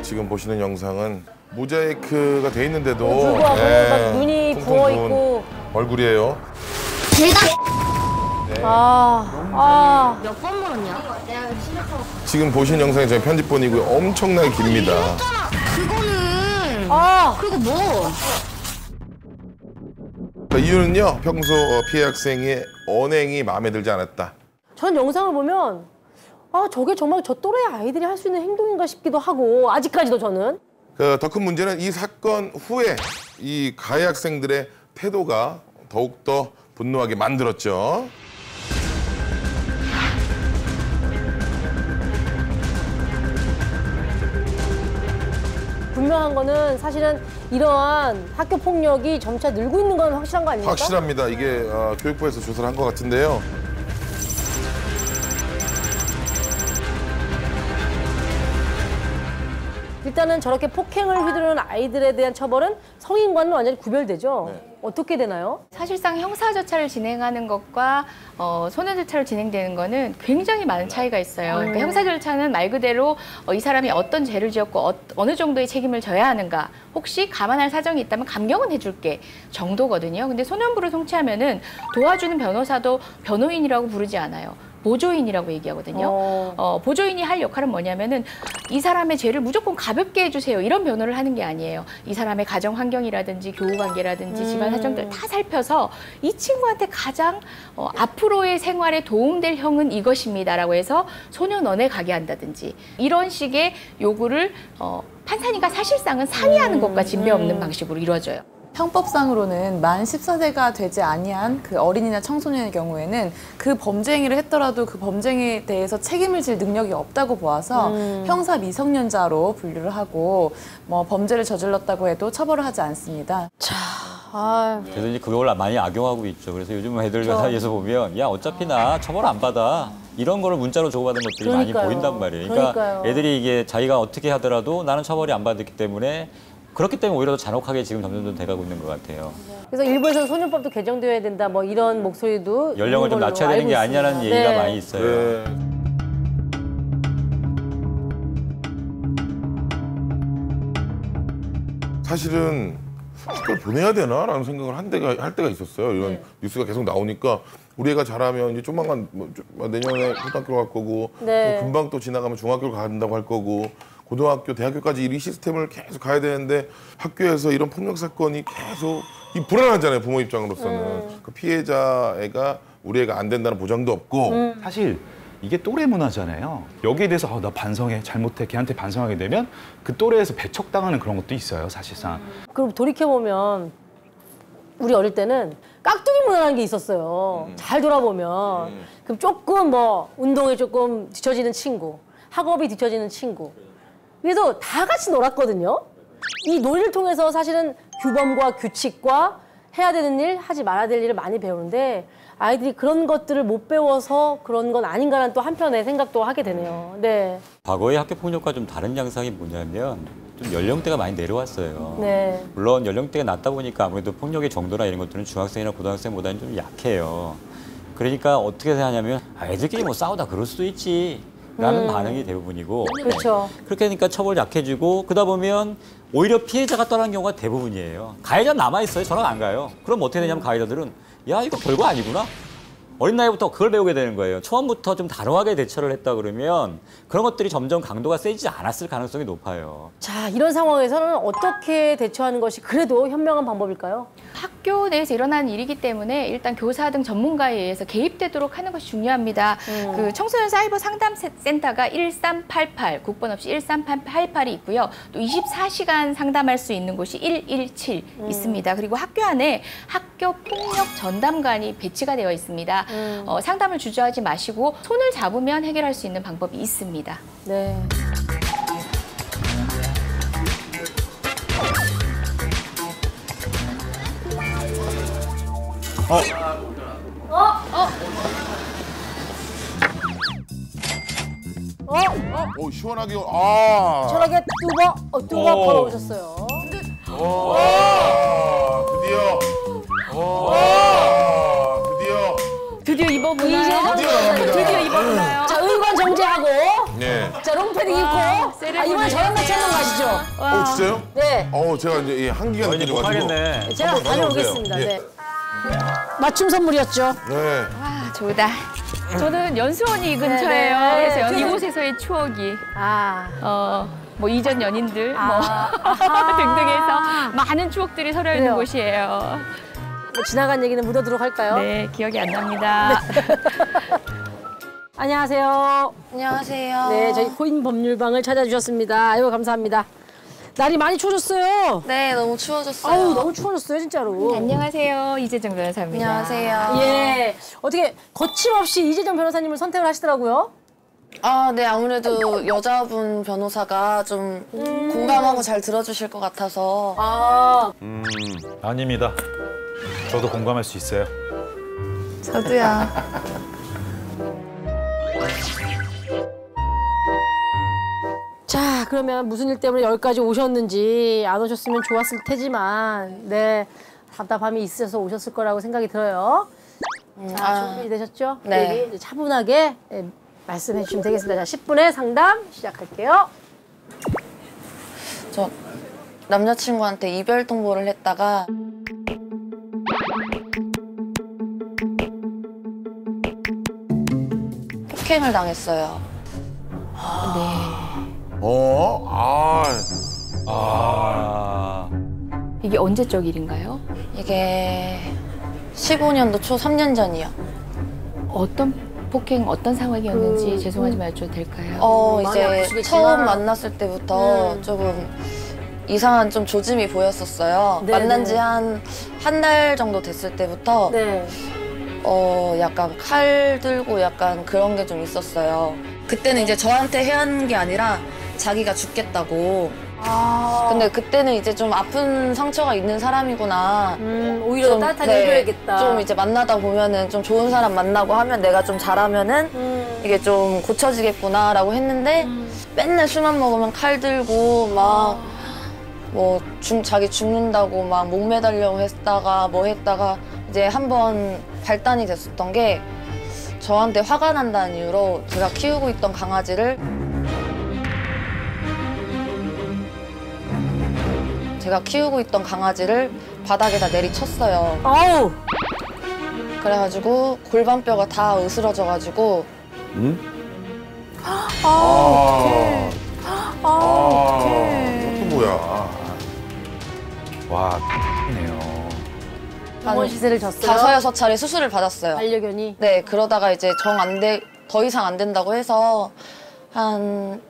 지금 보시는 영상은 모자이크가 돼 있는데도 불구하고 눈이 부어 있고 얼굴이에요. 몇 번 물었냐? 지금 보신 영상이 저희 편집본이고요. 엄청나게 깁니다. 그거는 그리고 뭐? 이유는요, 평소 피해 학생의 언행이 마음에 들지 않았다. 전 영상을 보면 저게 정말 저 또래 아이들이 할 수 있는 행동인가 싶기도 하고 아직까지도 저는. 더 큰 문제는 이 사건 후에 이 가해 학생들의 태도가 더욱더 분노하게 만들었죠. 분명한 거는 사실은 이러한 학교 폭력이 점차 늘고 있는 건 확실한 거 아닙니까? 확실합니다. 이게 교육부에서 조사를 한 것 같은데요. 일단은 저렇게 폭행을 휘두르는 아이들에 대한 처벌은 성인과는 완전히 구별되죠. 어떻게 되나요? 사실상 형사절차를 진행하는 것과 소년절차로 진행되는 거는 굉장히 많은 차이가 있어요. 그러니까 형사절차는 말 그대로 이 사람이 어떤 죄를 지었고 어느 정도의 책임을 져야 하는가, 혹시 감안할 사정이 있다면 감경은 해줄게 정도거든요. 근데 소년부를 송치하면은 도와주는 변호사도 변호인이라고 부르지 않아요. 보조인이라고 얘기하거든요. 보조인이 할 역할은 뭐냐면은 이 사람의 죄를 무조건 가볍게 해주세요. 이런 변호를 하는 게 아니에요. 이 사람의 가정 환경이라든지 교우 관계라든지 집안 사정들 다 살펴서 이 친구한테 가장 앞으로의 생활에 도움될 형은 이것입니다라고 해서 소년원에 가게 한다든지 이런 식의 요구를 판사니까 사실상은 상의하는 것과 진배 없는 방식으로 이루어져요. 형법상으로는 만 14세가 되지 아니한 그 어린이나 청소년의 경우에는 그 범죄 행위를 했더라도 그 범죄 행위에 대해서 책임을 질 능력이 없다고 보아서 형사 미성년자로 분류를 하고 뭐 범죄를 저질렀다고 해도 처벌을 하지 않습니다. 그래서 이제 그걸 많이 악용하고 있죠. 그래서 요즘 애들 사이에서 보면 야 어차피 나 처벌 안 받아. 이런 거를 문자로 주고받은 것들이 많이 보인단 말이에요. 그러니까 애들이 이게 자기가 어떻게 하더라도 나는 처벌이 안 받았기 때문에 그렇기 때문에 오히려 더 잔혹하게 지금 점점 돼가고 있는 것 같아요. 그래서 일부에서는 소년법도 개정되어야 된다, 뭐 이런 목소리도 연령을 좀 낮춰야 되는 게 아니냐는 얘기가 많이 있어요. 사실은 학교를 보내야 되나라는 생각을 할 때가 있었어요. 이런 뉴스가 계속 나오니까 우리 애가 잘하면 이제 조만간 내년에 초등학교 갈 거고 네. 또 금방 또 지나가면 중학교를 간다고 할 거고 고등학교, 대학교까지 이 시스템을 계속 가야 되는데 학교에서 이런 폭력 사건이 계속 불안하잖아요. 부모 입장으로서는. 그 피해자 애가 우리 애가 안 된다는 보장도 없고 사실 이게 또래 문화잖아요. 여기에 대해서 나 반성해, 잘못해, 걔한테 반성하게 되면 그 또래에서 배척당하는 그런 것도 있어요, 사실상. 그럼 돌이켜보면 우리 어릴 때는 깍두기 문화라는 게 있었어요. 잘 돌아보면. 그럼 조금 뭐 운동에 조금 뒤처지는 친구, 학업이 뒤처지는 친구. 그래서 다 같이 놀았거든요. 이 놀이를 통해서 사실은 규범과 규칙과 해야 되는 일, 하지 말아야 될 일을 많이 배우는데 아이들이 그런 것들을 못 배워서 그런 건 아닌가라는 또 한편의 생각도 하게 되네요. 네. 과거의 학교 폭력과 좀 다른 양상이 뭐냐면 좀 연령대가 많이 내려왔어요. 네. 물론 연령대가 낮다 보니까 아무래도 폭력의 정도나 이런 것들은 중학생이나 고등학생보다는 좀 약해요. 그러니까 어떻게 하냐면 애들끼리 뭐 싸우다 그럴 수도 있지. 라는 반응이 대부분이고 그렇죠. 그렇게 하니까 처벌 약해지고 그러다 보면 오히려 피해자가 떠나는 경우가 대부분이에요. 가해자 남아있어요. 저랑 안 가요. 그럼 어떻게 되냐면 가해자들은 야 이거 별거 아니구나. 어린 나이부터 그걸 배우게 되는 거예요. 처음부터 좀 단호하게 대처를 했다 그러면 그런 것들이 점점 강도가 세지지 않았을 가능성이 높아요. 자, 이런 상황에서는 어떻게 대처하는 것이 그래도 현명한 방법일까요? 학교 내에서 일어나는 일이기 때문에 일단 교사 등 전문가에 의해서 개입되도록 하는 것이 중요합니다. 그 청소년 사이버 상담 센터가 1388, 국번 없이 1388이 있고요. 또 24시간 상담할 수 있는 곳이 117 있습니다. 그리고 학교 안에 학교 폭력 전담관이 배치가 되어 있습니다. 상담을 주저하지 마시고 손을 잡으면 해결할 수 있는 방법이 있습니다. 네. 시원하게 시원하게 뚜벅 걸어오셨어요. 드디어 입어보나요? 드디어 입어보나요? 자, 의관 정지하고 네. 자, 롱패딩 입고 이번에 저랑 같이 한번 가시죠. 진짜요? 네. 제가 이제 한기가 느껴져가지고. 제가 다녀오겠습니다. 네. 맞춤 선물이었죠. 네. 아, 좋다. 저는 연수원이 이 근처예요. 네. 그래서 이곳에서의 추억이 뭐 이전 연인들 뭐 등등해서 많은 추억들이 서려 있는 곳이에요. 뭐 지나간 얘기는 묻어두도록 할까요? 네, 기억이 안 납니다. 안녕하세요. 안녕하세요. 네, 저희 코인 법률방을 찾아주셨습니다. 아유, 감사합니다. 날이 많이 추워졌어요. 네, 너무 추워졌어요. 아유, 너무 추워졌어요, 진짜로. 안녕하세요, 이재정 변호사입니다. 안녕하세요. 예, 어떻게 거침없이 이재정 변호사님을 선택을 하시더라고요. 네, 아무래도 여자분 변호사가 좀 공감하고 잘 들어주실 것 같아서. 아닙니다. 저도 공감할 수 있어요. 저도요. 자, 그러면 무슨 일 때문에 여기까지 오셨는지 안 오셨으면 좋았을 테지만, 네, 답답함이 있어서 오셨을 거라고 생각이 들어요. 자, 준비되셨죠? 네. 이제 차분하게 말씀해 주시면 되겠습니다. 자, 10분의 상담 시작할게요. 저 남자친구한테 이별 통보를 했다가 폭행을 당했어요. 이게 언제적 일인가요? 이게 15년도 초 3년 전이요. 어떤 폭행, 어떤 상황이었는지 죄송하지만 여쭤도 될까요? 이제 처음 만났을 때부터 조금 이상한 좀 조짐이 보였었어요. 네, 만난 지 한 달 정도 됐을 때부터 네. 약간 칼 들고 약간 그런 게 좀 있었어요. 그때는 이제 저한테 해한 게 아니라 자기가 죽겠다고. 근데 그때는 이제 좀 아픈 상처가 있는 사람이구나. 오히려 좀, 따뜻하게 해줘야겠다. 좀 이제 만나다 보면은 좀 좋은 사람 만나고 하면 내가 좀 잘하면은 이게 좀 고쳐지겠구나라고 했는데 맨날 술만 먹으면 칼 들고 막 뭐 자기 죽는다고 막 목 매달려고 했다가 뭐 했다가 이제 한번 발단이 됐었던 게 저한테 화가 난다는 이유로 제가 키우고 있던 강아지를 제가 키우고 있던 강아지를 바닥에다 내리쳤어요. 아우. 그래가지고 골반뼈가 다 으스러져가지고 어떡해. 어떡해. 이것도 뭐야. 와, 네요. 병원 시세를 졌어요. 5-6차례 수술을 받았어요. 반려견이. 네, 그러다가 이제 더 이상 안 된다고 해서 한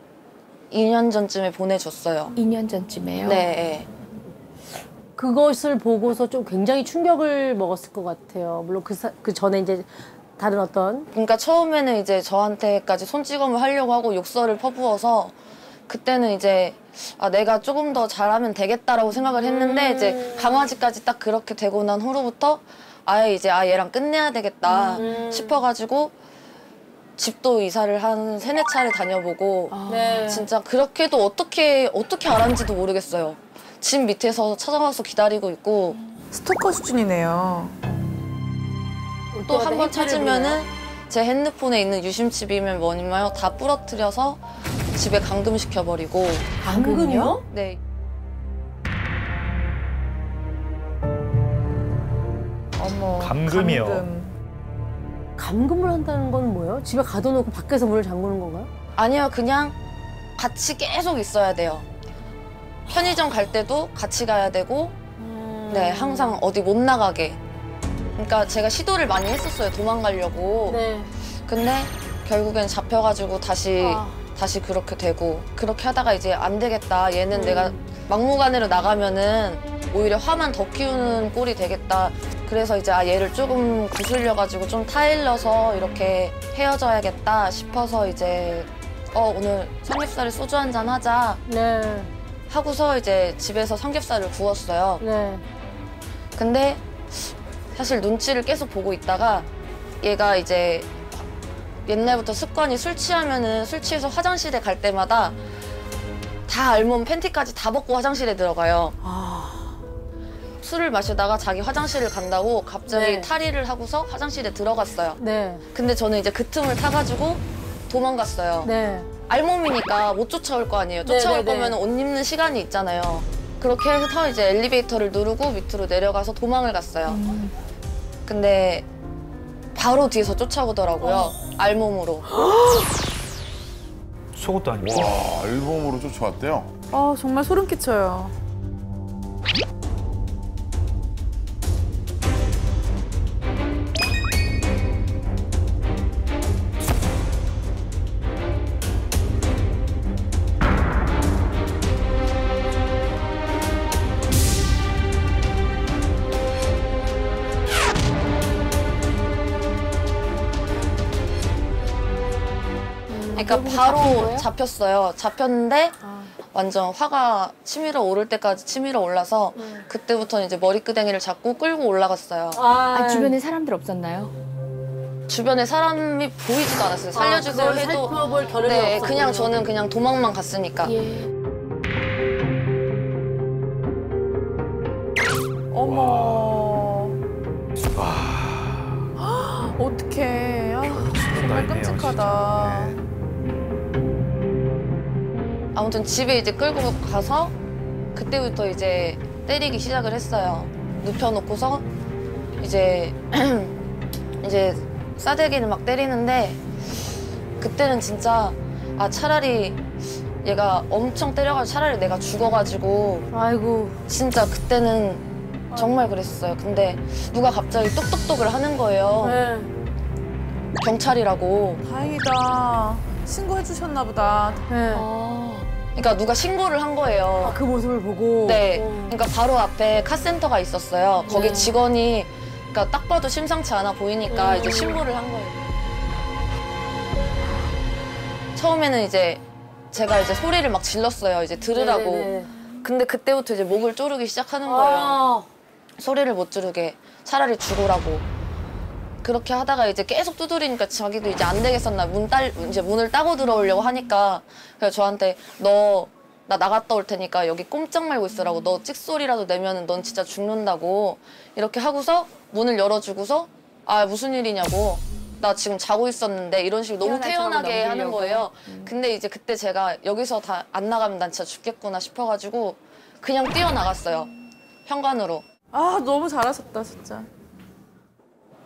2년 전쯤에 보내줬어요. 2년 전쯤에요? 네. 그것을 보고서 좀 굉장히 충격을 먹었을 것 같아요. 물론 그 전에 이제 다른 어떤. 그러니까 처음에는 이제 저한테까지 손찌검을 하려고 하고 욕설을 퍼부어서 그때는 이제 내가 조금 더 잘하면 되겠다라고 생각을 했는데 이제 강아지까지 딱 그렇게 되고 난 후로부터 아예 이제 얘랑 끝내야 되겠다 싶어가지고 집도 이사를 한 3-4차례 다녀보고 네. 진짜 그렇게도 어떻게 알았는지도 모르겠어요. 집 밑에서 찾아와서 기다리고 있고 스토커 수준이네요. 또 한 번 찾으면은 제 핸드폰에 있는 유심칩이면 뭐니마요 다 부러뜨려서 집에 감금시켜버리고. 감금이요? 네. 어머. 감금이요. 감금. 감금을 한다는 건 뭐예요? 집에 가둬놓고 밖에서 문을 잠그는 건가요? 아니요, 그냥 같이 계속 있어야 돼요. 편의점 갈 때도 같이 가야 되고, 네, 항상 어디 못 나가게. 그러니까 제가 시도를 많이 했었어요, 도망가려고. 네. 근데 결국엔 잡혀가지고 다시 그렇게 되고, 그렇게 하다가 이제 안 되겠다. 얘는 내가 막무가내로 나가면은 오히려 화만 더 키우는 꼴이 되겠다. 그래서 이제 얘를 조금 구슬려가지고 좀 타일러서 이렇게 헤어져야겠다 싶어서 이제 오늘 삼겹살에 소주 한잔 하자. 네. 하고서 이제 집에서 삼겹살을 구웠어요. 네. 근데 사실 눈치를 계속 보고 있다가 얘가 이제 옛날부터 습관이 술 취하면은 술 취해서 화장실에 갈 때마다 다 알몸 팬티까지 다 벗고 화장실에 들어가요. 술을 마시다가 자기 화장실을 간다고 갑자기 네. 탈의를 하고서 화장실에 들어갔어요. 네. 근데 저는 이제 그 틈을 타가지고 도망갔어요. 네. 알몸이니까 못 쫓아올 거 아니에요. 네, 쫓아올 네, 네. 거면 옷 입는 시간이 있잖아요. 그렇게 해서 이제 엘리베이터를 누르고 밑으로 내려가서 도망을 갔어요. 근데 바로 뒤에서 쫓아오더라고요. 알몸으로. 속옷도 아니고. 와, 알몸으로 쫓아왔대요. 정말 소름 끼쳐요. 그러니까 바로 잡혔어요. 잡혔는데 완전 화가 치밀어 오를 때까지 치밀어 올라서 그때부터는 이제 머리끄댕이를 잡고 끌고 올라갔어요. 주변에 사람들 없었나요? 주변에 사람이 보이지도 않았어요. 살려주세요 그걸 해도. 살펴볼 겨를이 네, 없었군요. 그냥 저는 그냥 도망만 갔으니까. 어머. 어떡해. 정말 끔찍하다. 아무튼 집에 이제 끌고 가서 그때부터 이제 때리기 시작을 했어요. 눕혀놓고서 이제 이제 싸대기를 막 때리는데 그때는 진짜 차라리 얘가 엄청 때려가지고 차라리 내가 죽어가지고 아이고 진짜 그때는 정말 그랬어요. 근데 누가 갑자기 똑똑똑을 하는 거예요. 네. 경찰이라고. 다행이다. 신고해 주셨나 보다. 네. 그러니까 누가 신고를 한 거예요. 그 모습을 보고. 네. 그러니까 바로 앞에 카센터가 있었어요. 거기 네. 직원이 그러니까 딱 봐도 심상치 않아 보이니까 이제 신고를 한 거예요. 처음에는 이제 제가 이제 소리를 막 질렀어요. 이제 들으라고. 네네네. 근데 그때부터 이제 목을 조르기 시작하는 거예요. 소리를 못 지르게. 차라리 죽으라고. 그렇게 하다가 이제 계속 두드리니까 자기도 이제 안 되겠었나. 이제 문을 따고 들어오려고 하니까 그래서 저한테 나 나갔다 올 테니까 여기 꼼짝 말고 있으라고. 너 찍소리라도 내면은 넌 진짜 죽는다고. 이렇게 하고서 문을 열어주고서 무슨 일이냐고. 나 지금 자고 있었는데 이런 식으로 너무 태연하게 하는 거예요. 근데 이제 그때 제가 여기서 다 안 나가면 난 진짜 죽겠구나 싶어가지고 그냥 뛰어나갔어요. 현관으로. 아, 너무 잘하셨다, 진짜.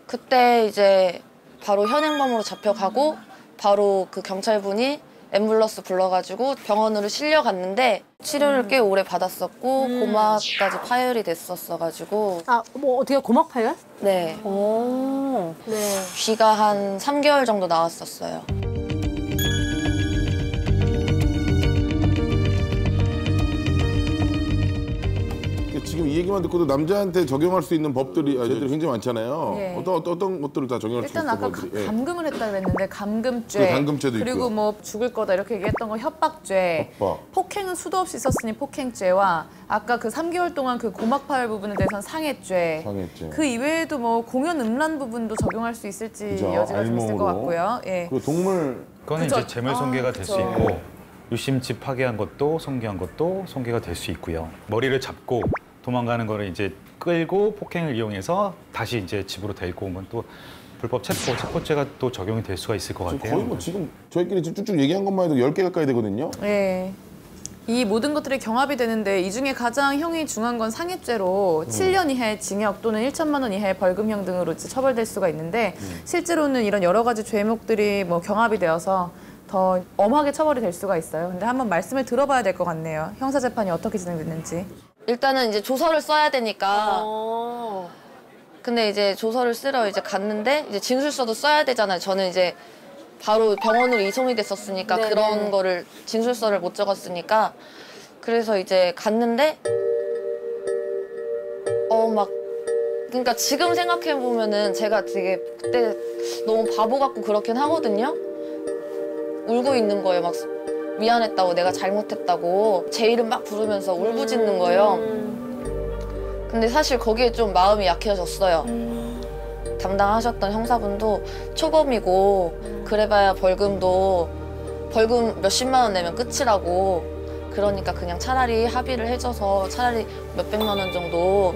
그때 이제 바로 현행범으로 잡혀가고 바로 그 경찰분이 앰뷸런스 불러가지고 병원으로 실려갔는데 치료를 꽤 오래 받았었고 고막까지 파열이 됐었어가지고. 아, 뭐 어떻게 고막 파열? 네. 오. 네. 귀가 한 3개월 정도 나왔었어요. 지금 이 얘기만 듣고도 남자한테 적용할 수 있는 법들이 저희들이 굉장히 많잖아요. 예. 어떤 것들을 다 적용할 수 있어요? 일단 아까 감금을 했다 그랬는데 감금죄, 그 감금죄도 그리고 있고요. 뭐 죽을 거다 이렇게 얘기했던 거 협박죄, 협박. 폭행은 수도 없이 있었으니 폭행죄와 아까 그 3개월 동안 그 고막 파열 부분에 대해서는 상해죄. 상해죄. 그 이외에도 뭐 공연 음란 부분도 적용할 수 있을지 그죠? 여지가 좀 있을 것 알몸으로. 같고요. 예. 그 동물 그거는 그쵸? 이제 재물손괴가 될 수 그쵸. 있고 유심칩 파괴한 것도 손괴한 것도 손괴가 될 수 있고요. 머리를 잡고 도망가는 거를 이제 끌고 폭행을 이용해서 다시 이제 집으로 데리고 오면 또 불법 체포죄가 또 적용이 될 수가 있을 것 같아요. 거의 뭐 지금 저희끼리 쭉쭉 얘기한 것만 해도 10개 가까이 되거든요. 예. 이 모든 것들이 경합이 되는데 이 중에 가장 형이 중한 건 상해죄로 7년 이하의 징역 또는 1천만 원 이하의 벌금형 등으로 이제 처벌될 수가 있는데 실제로는 이런 여러 가지 죄목들이 뭐 경합이 되어서 더 엄하게 처벌이 될 수가 있어요. 근데 한번 말씀을 들어봐야 될 것 같네요. 형사재판이 어떻게 진행됐는지. 일단은 이제 조서를 써야 되니까. 근데 이제 조서를 쓰러 이제 갔는데 이제 진술서도 써야 되잖아요. 저는 이제 바로 병원으로 이송이 됐었으니까 네네. 그런 거를 진술서를 못 적었으니까 그래서 이제 갔는데 막 그러니까 지금 생각해 보면은 제가 되게 그때 너무 바보 같고 그렇긴 하거든요. 울고 있는 거예요. 막 미안했다고 내가 잘못했다고 제 이름 막 부르면서 울부짖는 거예요. 근데 사실 거기에 좀 마음이 약해졌어요. 담당하셨던 형사분도 초범이고 그래봐야 벌금 몇십만 원 내면 끝이라고 그러니까 그냥 차라리 합의를 해줘서 차라리 몇백만 원 정도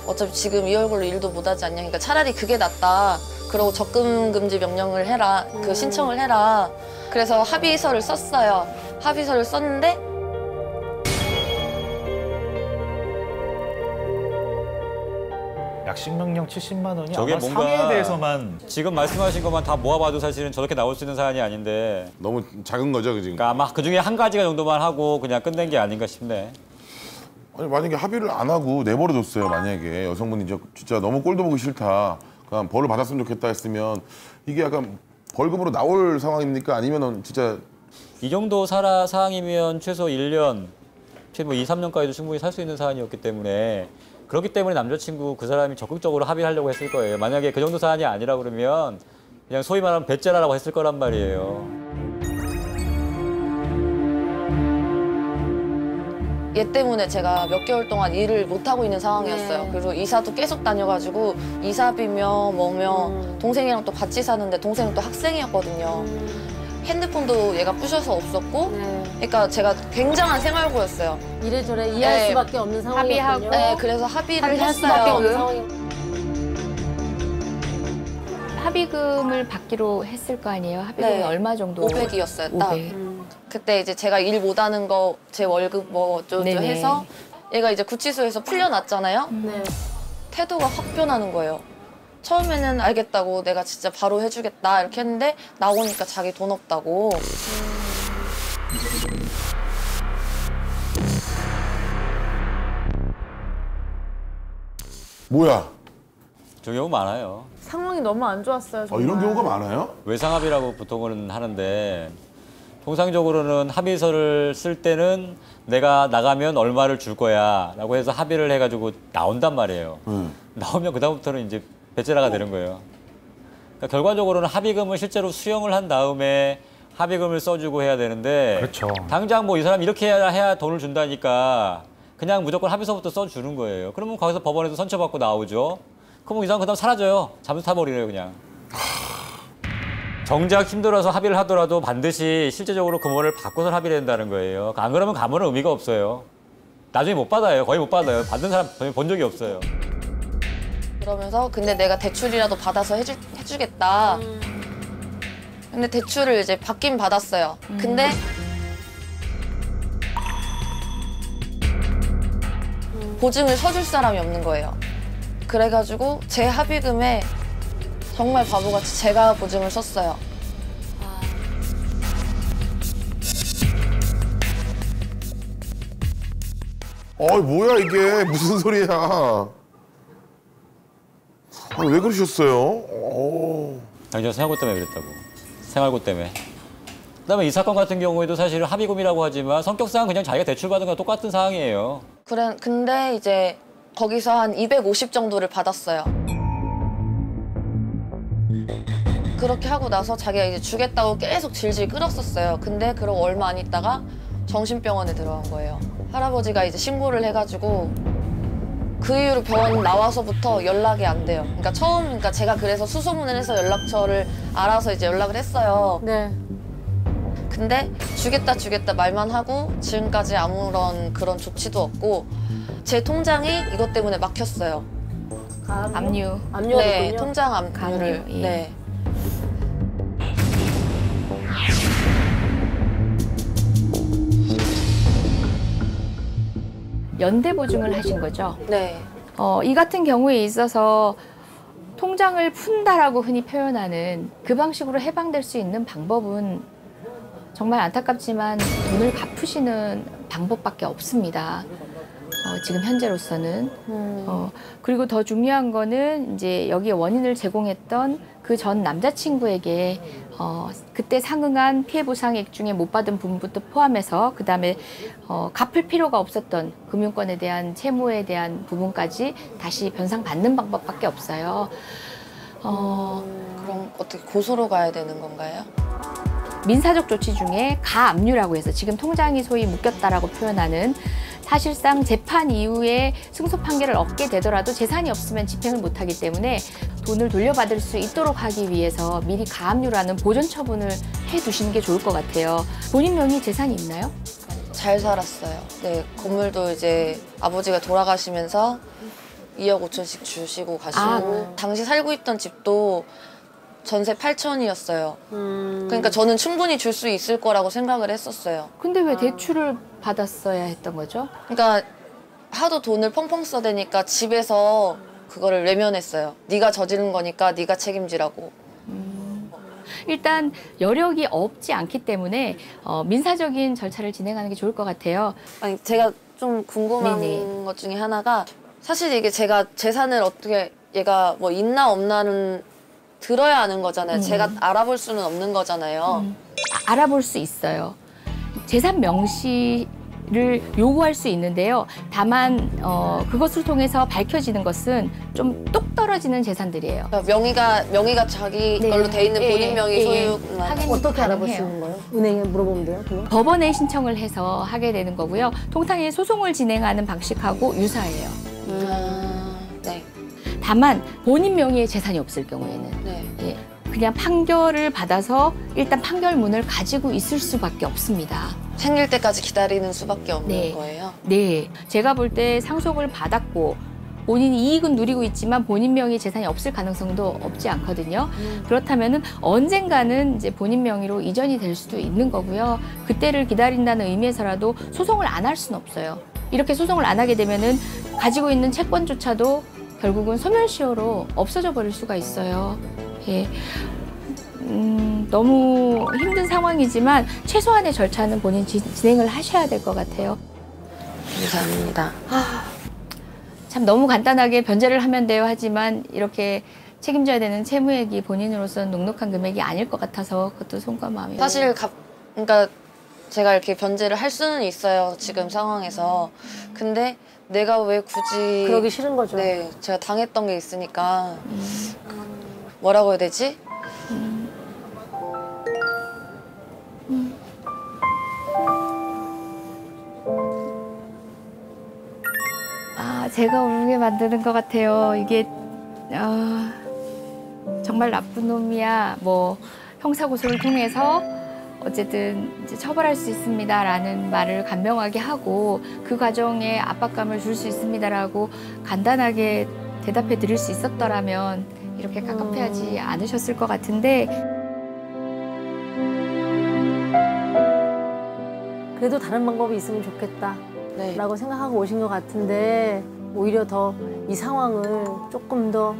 어차피 지금 이 얼굴로 일도 못하지 않냐 그러니까 차라리 그게 낫다 그러고 적금 금지 명령을 해라 그 신청을 해라 그래서 합의서를 썼어요. 합의서를 썼는데 약식명령 70만 원이 저게 아마 뭔가 상해에 대해서만 지금 말씀하신 것만 다 모아봐도 사실은 저렇게 나올 수 있는 사안이 아닌데 너무 작은 거죠, 지금. 그러니까 아마 그중에 한 가지가 정도만 하고 그냥 끝낸 게 아닌가 싶네. 아니 만약에 합의를 안 하고 내버려뒀어요. 만약에 여성분이 진짜 너무 꼴도 보기 싫다. 그냥 벌을 받았으면 좋겠다 했으면 이게 약간 벌금으로 나올 상황입니까? 아니면은 진짜 이 정도 사항이면 최소 1년, 최소 뭐 2, 3년까지도 충분히 살 수 있는 사안이었기 때문에 그렇기 때문에 남자친구 그 사람이 적극적으로 합의를 하려고 했을 거예요. 만약에 그 정도 사안이 아니라 그러면 그냥 소위 말하면 배째라라고 했을 거란 말이에요. 얘 때문에 제가 몇 개월 동안 일을 못하고 있는 상황이었어요. 그리고 이사도 계속 다녀가지고 이사비며 뭐며 동생이랑 또 같이 사는데 동생은 또 학생이었거든요. 핸드폰도 얘가 부셔서 없었고 그러니까 제가 굉장한 생활고였어요. 이래저래 이해할 수밖에 없는 상황이었군요. 합의하고. 네, 그래서 합의를 할 수밖에 없는 했어요. 상황이. 합의금을 받기로 했을 거 아니에요? 합의금이 네. 얼마 정도? 500이었어요, 딱. 500. 그때 이제 제가 일 못하는 거 제 월급 뭐 어쩌고 네네. 해서 얘가 이제 구치소에서 풀려났잖아요. 네. 태도가 확 변하는 거예요. 처음에는 알겠다고 내가 진짜 바로 해주겠다 이렇게 했는데 나오니까 자기 돈 없다고. 뭐야? 저 경우 많아요. 상황이 너무 안 좋았어요. 정말. 이런 경우가 많아요? 외상합의라고 보통은 하는데 통상적으로는 합의서를 쓸 때는 내가 나가면 얼마를 줄 거야 라고 해서 합의를 해가지고 나온단 말이에요. 나오면 그다음부터는 이제 배째라가 되는 거예요. 그러니까 결과적으로는 합의금을 실제로 수령을 한 다음에 합의금을 써주고 해야 되는데 그렇죠. 당장 뭐 이 사람 이렇게 해야 돈을 준다니까 그냥 무조건 합의서부터 써주는 거예요. 그러면 거기서 법원에서 선처받고 나오죠. 그럼 이 사람 그다음 사라져요. 잠수 타버리래요 그냥. 정작 힘들어서 합의를 하더라도 반드시 실제적으로 금원을 받고서 합의를 한다는 거예요. 안 그러면 가문은 의미가 없어요. 나중에 못 받아요. 거의 못 받아요. 받는 사람 거의 본 적이 없어요. 그러면서 근데 내가 대출이라도 받아서 해주겠다. 근데 대출을 이제 받긴 받았어요. 근데 보증을 서줄 사람이 없는 거예요. 그래가지고 제 합의금에 정말 바보같이 제가 보증을 섰어요. 뭐야 이게 무슨 소리야? 왜 그러셨어요? 당장 생활고 때문에 그랬다고. 생활고 때문에. 그다음에 이 사건 같은 경우에도 사실 합의금이라고 하지만 성격상 그냥 자기가 대출받은 거랑 똑같은 상황이에요. 그래, 근데 이제 거기서 한 250 정도를 받았어요. 그렇게 하고 나서 자기가 이제 주겠다고 계속 질질 끌었었어요. 근데 그러고 얼마 안 있다가 정신병원에 들어간 거예요. 할아버지가 이제 신고를 해가지고 그 이후로 병원 나와서부터 연락이 안 돼요. 그러니까 제가 그래서 수소문을 해서 연락처를 알아서 이제 연락을 했어요. 네. 근데 주겠다 말만 하고 지금까지 아무런 그런 조치도 없고 제 통장이 이것 때문에 막혔어요. 압류. 네, 통장 압류를. 예. 네. 연대 보증을 하신 거죠? 네. 이 같은 경우에 있어서 통장을 푼다라고 흔히 표현하는 그 방식으로 해방될 수 있는 방법은 정말 안타깝지만 돈을 갚으시는 방법밖에 없습니다. 지금 현재로서는. 그리고 더 중요한 거는 이제 여기에 원인을 제공했던 그 전 남자친구에게 그때 상응한 피해 보상액 중에 못 받은 부분부터 포함해서 그다음에 갚을 필요가 없었던 금융권에 대한 채무에 대한 부분까지 다시 변상받는 방법밖에 없어요. 그럼 어떻게 고소로 가야 되는 건가요? 민사적 조치 중에 가압류라고 해서 지금 통장이 소위 묶였다라고 표현하는 사실상 재판 이후에 승소 판결을 얻게 되더라도 재산이 없으면 집행을 못하기 때문에 돈을 돌려받을 수 있도록 하기 위해서 미리 가압류라는 보존 처분을 해두시는 게 좋을 것 같아요. 본인 명의 재산이 있나요? 잘 살았어요. 네, 건물도 이제 아버지가 돌아가시면서 2억 5천씩 주시고 가시고 당시 살고 있던 집도 전세 8천이었어요. 그러니까 저는 충분히 줄 수 있을 거라고 생각을 했었어요. 근데 왜 대출을 받았어야 했던 거죠? 그러니까 하도 돈을 펑펑 써대니까 집에서 그거를 외면했어요. 네가 저지른 거니까 네가 책임지라고. 일단 여력이 없지 않기 때문에 민사적인 절차를 진행하는 게 좋을 것 같아요. 아니, 제가 좀 궁금한 네네. 것 중에 하나가 사실 이게 제가 재산을 어떻게 얘가 뭐 있나 없나는 들어야 아는 거잖아요. 제가 알아볼 수는 없는 거잖아요. 알아볼 수 있어요. 재산 명시를 요구할 수 있는데요. 다만 그것을 통해서 밝혀지는 것은 좀 똑 떨어지는 재산들이에요. 그러니까 명의가 자기 걸로 돼 있는 본인 명의 소유만. 확인이 어떻게 알아볼 수 가능해요. 있는 거예요? 은행에 물어보면 돼요? 그거? 법원에 신청을 해서 하게 되는 거고요. 통상의 소송을 진행하는 방식하고 유사해요. 네. 다만 본인 명의의 재산이 없을 경우에는 네. 그냥 판결을 받아서 일단 판결문을 가지고 있을 수밖에 없습니다. 생길 때까지 기다리는 수밖에 없는 거예요? 네. 제가 볼 때 상속을 받았고 본인이 이익은 누리고 있지만 본인 명의 재산이 없을 가능성도 없지 않거든요. 그렇다면은 언젠가는 이제 본인 명의로 이전이 될 수도 있는 거고요. 그때를 기다린다는 의미에서라도 소송을 안 할 수는 없어요. 이렇게 소송을 안 하게 되면은 가지고 있는 채권조차도 결국은 소멸시효로 없어져 버릴 수가 있어요. 예. 너무 힘든 상황이지만 최소한의 절차는 본인 진행을 하셔야 될 것 같아요. 감사합니다. 참 너무 간단하게 변제를 하면 돼요 하지만 이렇게 책임져야 되는 채무액이 본인으로서는 넉넉한 금액이 아닐 것 같아서 그것도 손과 마음이 사실 그러니까 제가 이렇게 변제를 할 수는 있어요. 지금 상황에서. 근데 내가 왜 굳이 그러기 싫은 거죠. 네, 제가 당했던 게 있으니까 뭐라고 해야 되지? 제가 울게 만드는 것 같아요. 이게 정말 나쁜 놈이야. 뭐 형사고소를 통해서 어쨌든 이제 처벌할 수 있습니다라는 말을 간명하게 하고 그 과정에 압박감을 줄 수 있습니다라고 간단하게 대답해 드릴 수 있었더라면 이렇게 깝깝해하지 않으셨을 것 같은데 그래도 다른 방법이 있으면 좋겠다. 네. 라고 생각하고 오신 것 같은데 오히려 더 이 상황을 조금 더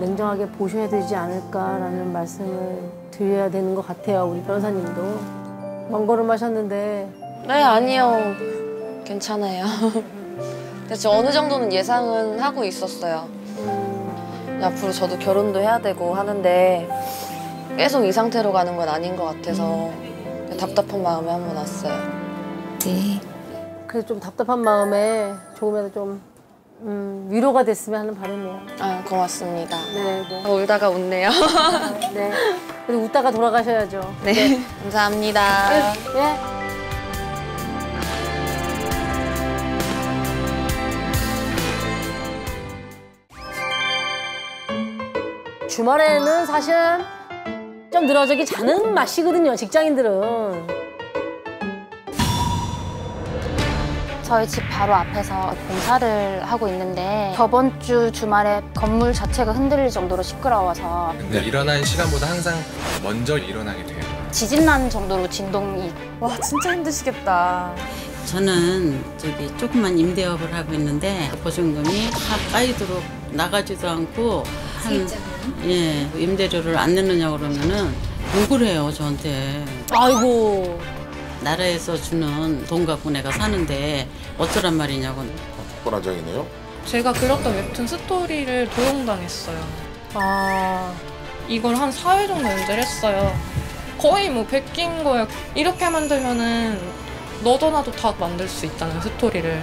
냉정하게 보셔야 되지 않을까라는 말씀을 드려야 되는 것 같아요. 우리 변호사님도. 먼 걸음 하셨는데. 네, 아니요. 괜찮아요. 대체 어느 정도는 예상은 하고 있었어요. 앞으로 저도 결혼도 해야 되고 하는데 계속 이 상태로 가는 건 아닌 것 같아서 답답한 마음에 한번 왔어요. 네. 그래서 좀 답답한 마음에 조금이라도 좀 위로가 됐으면 하는 바람이에요. 아, 고맙습니다. 네, 네. 울다가 웃네요. 네. 그래도 웃다가 돌아가셔야죠. 네. 감사합니다. 네. 주말에는 사실은 좀 늘어지기 자는 맛이거든요, 직장인들은. 저희 집 바로 앞에서 공사를 하고 있는데 저번 주 주말에 건물 자체가 흔들릴 정도로 시끄러워서 근데 일어나는 시간보다 항상 먼저 일어나게 돼요. 지진 난 정도로 진동이. 와, 진짜 힘드시겠다. 저는 저기 조그만 임대업을 하고 있는데 보증금이 다 까이도록 나가지도 않고 예, 임대료를 안 내느냐 그러면은 욕을 해요, 저한테. 아이고. 나라에서 주는 돈 갖고 내가 사는데 어쩌란 말이냐고. 뻔한장이네요. 제가 그렸던 웹툰 스토리를 도용당했어요. 아. 이걸 한 4회 정도 연재를 했어요. 거의 뭐 베낀 거예요. 이렇게 만들면은 너도 나도 다 만들 수 있잖아요, 스토리를.